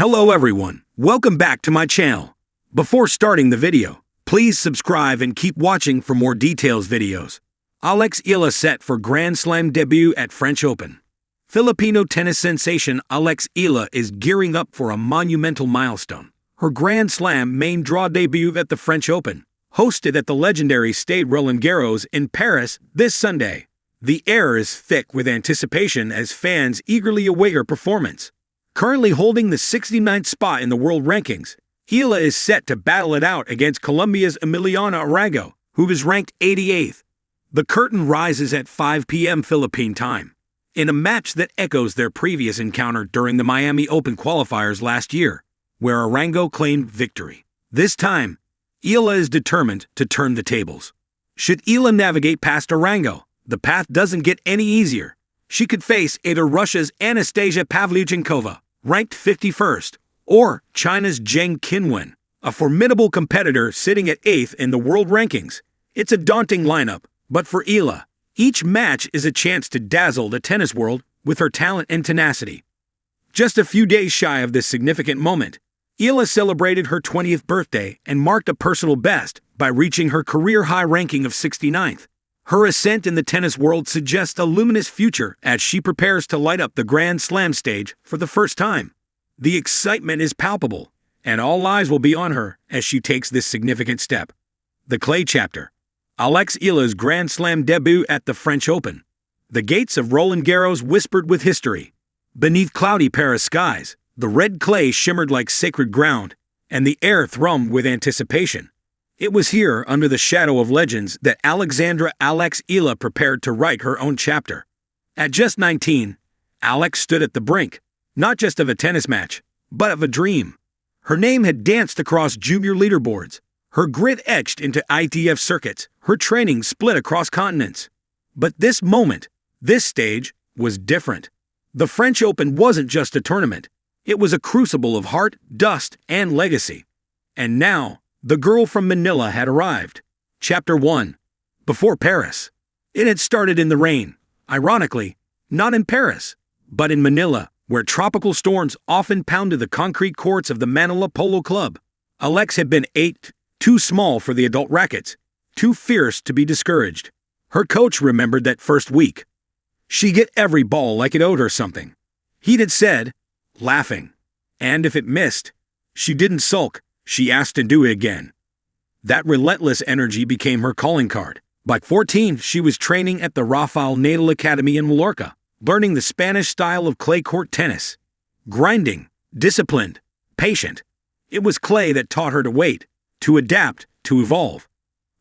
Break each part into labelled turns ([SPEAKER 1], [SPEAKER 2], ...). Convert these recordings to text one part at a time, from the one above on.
[SPEAKER 1] Hello everyone, welcome back to my channel. Before starting the video, please subscribe and keep watching for more details videos. Alex Eala set for Grand Slam debut at French Open. Filipino tennis sensation Alex Eala is gearing up for a monumental milestone. Her Grand Slam main draw debut at the French Open, hosted at the legendary Stade Roland Garros in Paris this Sunday. The air is thick with anticipation as fans eagerly await her performance. Currently holding the 69th spot in the world rankings, Eala is set to battle it out against Colombia's Emiliana Arango, who is ranked 88th. The curtain rises at 5 p.m. Philippine time, in a match that echoes their previous encounter during the Miami Open qualifiers last year, where Arango claimed victory. This time, Eala is determined to turn the tables. Should Eala navigate past Arango, the path doesn't get any easier. She could face either Russia's Anastasia Pavlyuchenkova, ranked 51st, or China's Zheng Qinwen, a formidable competitor sitting at 8th in the world rankings. It's a daunting lineup, but for Eala, each match is a chance to dazzle the tennis world with her talent and tenacity. Just a few days shy of this significant moment, Eala celebrated her 20th birthday and marked a personal best by reaching her career-high ranking of 69th. Her ascent in the tennis world suggests a luminous future as she prepares to light up the Grand Slam stage for the first time. The excitement is palpable, and all eyes will be on her as she takes this significant step. The clay chapter. Alex Eala's Grand Slam debut at the French Open. The gates of Roland Garros whispered with history. Beneath cloudy Paris skies, the red clay shimmered like sacred ground, and the air thrummed with anticipation. It was here, under the shadow of legends, that Alex Eala prepared to write her own chapter. At just 19, Alex stood at the brink, not just of a tennis match, but of a dream. Her name had danced across junior leaderboards, her grit etched into ITF circuits, her training split across continents. But this moment, this stage, was different. The French Open wasn't just a tournament. It was a crucible of heart, dust, and legacy. And now, the girl from Manila had arrived. Chapter 1. Before Paris. It had started in the rain. Ironically, not in Paris, but in Manila, where tropical storms often pounded the concrete courts of the Manila Polo Club. Alex had been too small for the adult rackets, too fierce to be discouraged. Her coach remembered that first week. She'd get every ball like it owed her something. He'd had said, laughing. And if it missed, she didn't sulk. She asked to do it again. That relentless energy became her calling card. By 14, she was training at the Rafael Nadal Academy in Mallorca, learning the Spanish style of clay court tennis. Grinding, disciplined, patient. It was clay that taught her to wait, to adapt, to evolve.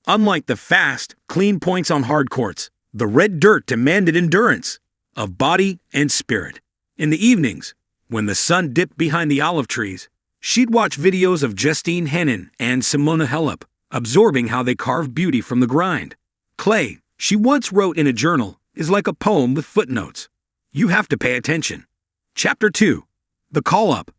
[SPEAKER 1] Unlike the fast, clean points on hard courts, the red dirt demanded endurance, of body and spirit. In the evenings, when the sun dipped behind the olive trees, she'd watch videos of Justine Henin and Simona Halep, absorbing how they carved beauty from the grind. Clay, she once wrote in a journal, is like a poem with footnotes. You have to pay attention. Chapter 2. The call-up.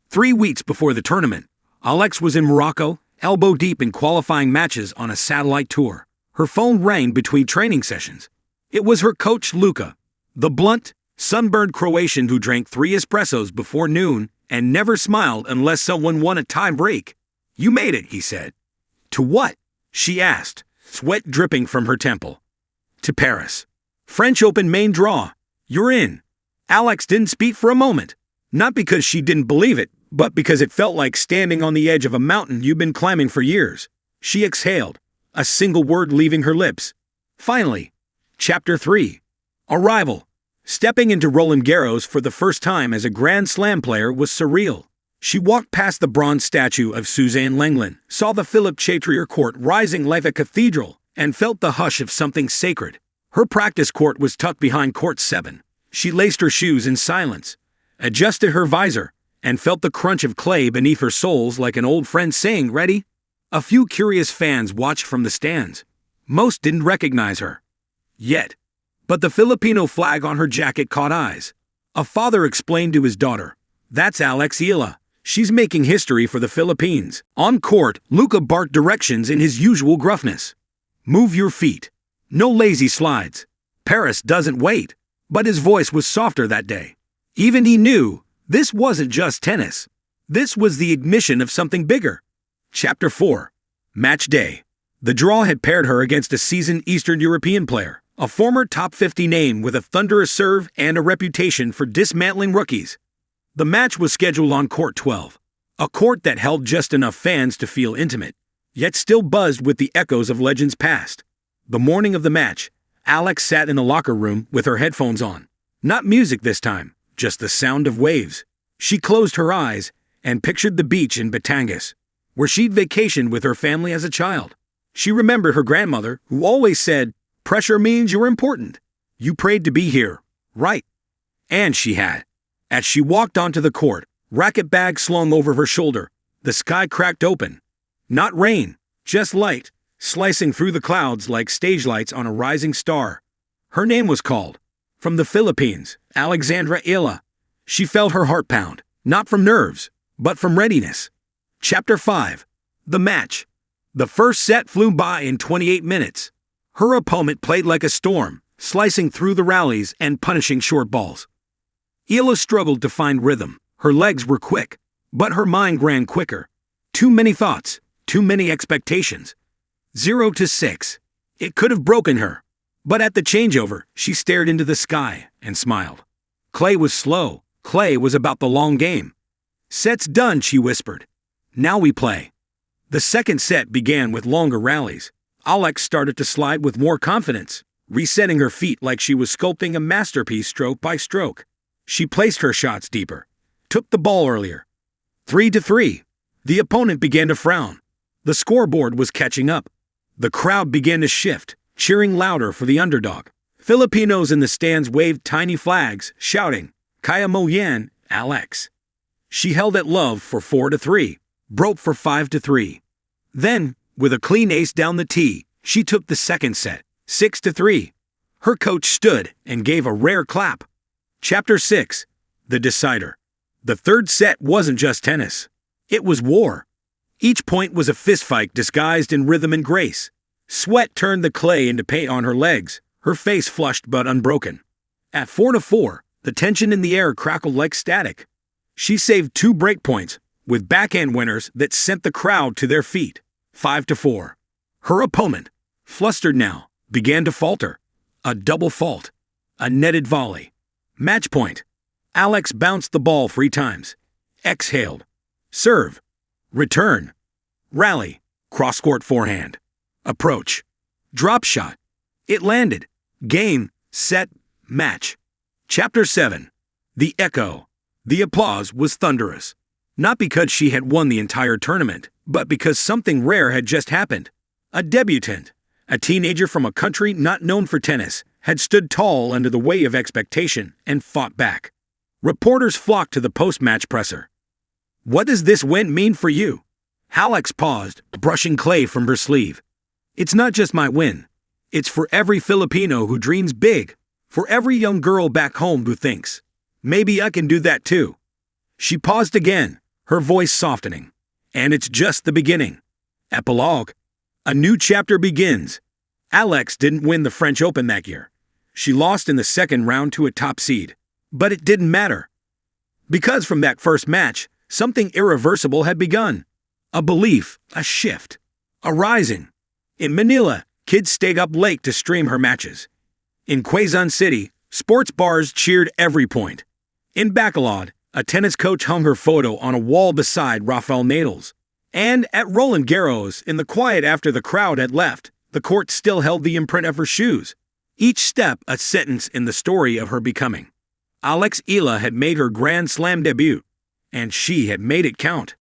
[SPEAKER 1] 3 weeks before the tournament, Alex was in Morocco, elbow-deep in qualifying matches on a satellite tour. Her phone rang between training sessions. It was her coach Luka, the blunt, sunburned Croatian who drank 3 espressos before noon and never smiled unless someone won a tie break. You made it, he said. To what? She asked, sweat dripping from her temple. To Paris. French Open main draw. You're in. Alex didn't speak for a moment. Not because she didn't believe it, but because it felt like standing on the edge of a mountain you've been climbing for years. She exhaled, a single word leaving her lips. Finally. Chapter 3. Arrival. Stepping into Roland Garros for the first time as a Grand Slam player was surreal. She walked past the bronze statue of Suzanne Lenglen, saw the Philippe Chatrier court rising like a cathedral, and felt the hush of something sacred. Her practice court was tucked behind court 7. She laced her shoes in silence, adjusted her visor, and felt the crunch of clay beneath her soles like an old friend saying, "Ready?" A few curious fans watched from the stands. Most didn't recognize her. Yet. But the Filipino flag on her jacket caught eyes. A father explained to his daughter, "That's Alex Eala. She's making history for the Philippines." On court, Luka barked directions in his usual gruffness. "Move your feet. No lazy slides. Paris doesn't wait." But his voice was softer that day. Even he knew, this wasn't just tennis. This was the ignition of something bigger. Chapter 4. Match Day. The draw had paired her against a seasoned Eastern European player, a former top 50 name with a thunderous serve and a reputation for dismantling rookies. The match was scheduled on Court 12, a court that held just enough fans to feel intimate, yet still buzzed with the echoes of legends past. The morning of the match, Alex sat in the locker room with her headphones on. Not music this time, just the sound of waves. She closed her eyes and pictured the beach in Batangas, where she'd vacationed with her family as a child. She remembered her grandmother, who always said, "Pressure means you're important. You prayed to be here, right?" And she had. As she walked onto the court, racket bag slung over her shoulder, the sky cracked open. Not rain, just light, slicing through the clouds like stage lights on a rising star. Her name was called. From the Philippines, Alex Eala. She felt her heart pound, not from nerves, but from readiness. Chapter 5. The match. The first set flew by in 28 minutes. Her opponent played like a storm, slicing through the rallies and punishing short balls. Eala struggled to find rhythm. Her legs were quick, but her mind ran quicker. Too many thoughts, too many expectations. 0-6. It could have broken her. But at the changeover, she stared into the sky and smiled. Clay was slow. Clay was about the long game. "Set's done," she whispered. "Now we play." The second set began with longer rallies. Alex started to slide with more confidence, resetting her feet like she was sculpting a masterpiece stroke by stroke. She placed her shots deeper, took the ball earlier. 3-3. The opponent began to frown. The scoreboard was catching up. The crowd began to shift, cheering louder for the underdog. Filipinos in the stands waved tiny flags, shouting, "Kaya mo yan, Alex." She held at love for 4-3, broke for 5-3. Then, with a clean ace down the tee, she took the second set, 6-3. Her coach stood and gave a rare clap. Chapter 6. The Decider. The third set wasn't just tennis. It was war. Each point was a fistfight disguised in rhythm and grace. Sweat turned the clay into paint on her legs, her face flushed but unbroken. At 4-4, the tension in the air crackled like static. She saved 2 break points, with backhand winners that sent the crowd to their feet. 5-4. Her opponent, flustered now, began to falter. A double fault. A netted volley. Match point. Alex bounced the ball 3 times. Exhaled. Serve. Return. Rally. Cross-court forehand. Approach. Drop shot. It landed. Game. Set. Match. Chapter 7. The Echo. The applause was thunderous. Not because she had won the entire tournament, but because something rare had just happened. A debutant, a teenager from a country not known for tennis, had stood tall under the weight of expectation and fought back. Reporters flocked to the post-match presser. "What does this win mean for you?" Alex paused, brushing clay from her sleeve. "It's not just my win. It's for every Filipino who dreams big, for every young girl back home who thinks, maybe I can do that too." She paused again, her voice softening. "And it's just the beginning." Epilogue. A new chapter begins. Alex didn't win the French Open that year. She lost in the second round to a top seed. But it didn't matter. Because from that first match, something irreversible had begun. A belief, a shift, a rising. In Manila, kids stayed up late to stream her matches. In Quezon City, sports bars cheered every point. In Bacolod, a tennis coach hung her photo on a wall beside Rafael Nadal's. And at Roland Garros, in the quiet after the crowd had left, the court still held the imprint of her shoes. Each step a sentence in the story of her becoming. Alex Eala had made her Grand Slam debut, and she had made it count.